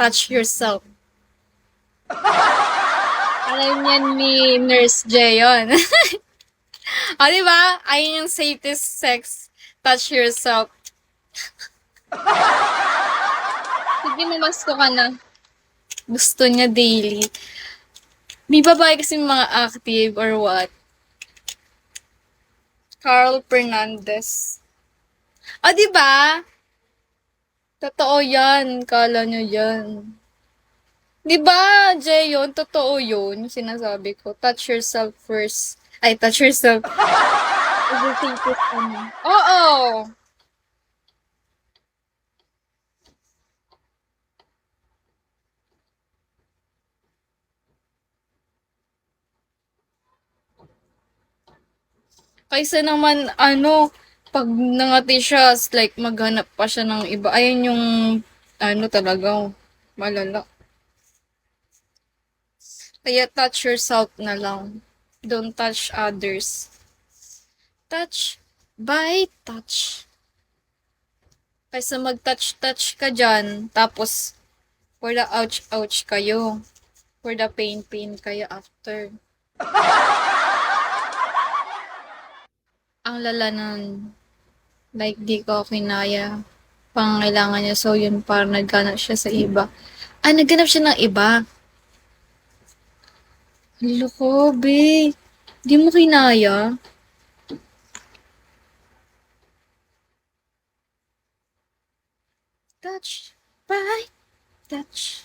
touch yourself. Alam niyan ni Nurse J yun. O, diba? Ayun yung safest sex. Touch yourself. Sige, mamasko ka na. Gusto niya daily. May babae kasi mga active or what? Carl Fernandez. O, diba? Totoo yan. Kala nyo yan. Diba, Jeyon? Totoo yun. Yung sinasabi ko. Touch yourself first. Ay, touch yourself. Oo. Kaysa naman, pag nangati siya, like, maghanap pa siya ng iba. Ayun yung, talagang malala. Kaya touch yourself na lang. Don't touch others. Touch by touch. Kaysa mag-touch-touch ka dyan, tapos, for the ouch-ouch kayo. For the pain-pain kayo after. Ang lala nun, like, di ko kinaya. Pangangailangan niya. So, yun, parang nagganap siya sa iba. Nagganap siya ng iba. Loko, be. Di mo kinaya? Touch by touch.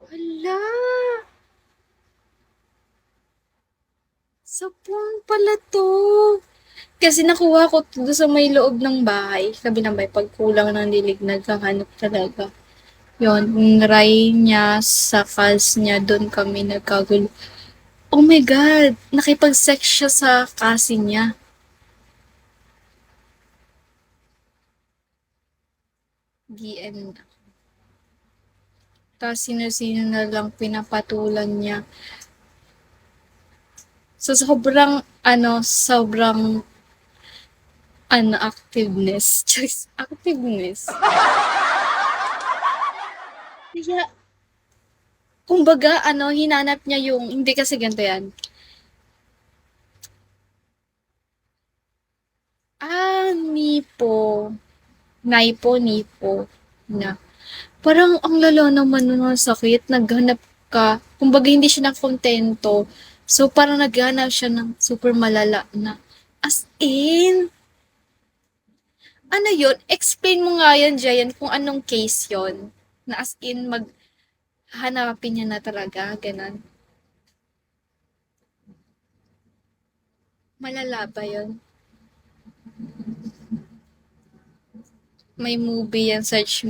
Hala! Sapon pala to. Kasi nakuha ko to sa may loob ng bahay. Sabi ng bahay, pag kulang ng dilig, nagkahanap talaga. Yun, ray niya sa calls niya, doon kami nagkagulo. Oh my God! Nakipag-sex siya sa kasi niya. DM na. Tapos sino-sino na lang pinapatulan niya. So, sobrang activeness. Just activeness. Kaya, kumbaga, hinanap niya yung, hindi kasi ganito yan. Nipo. Nipo. Na. Parang ang lala naman nun ang sakit. Naghanap ka. Kumbaga, hindi siya nakontento. So, parang naghanap siya ng super malala na. As in, ano yun? Explain mo nga yan, Jayan, kung anong case yon na as in, hanapin niya na talaga, ganun. Malala ba yun? May movie yan, search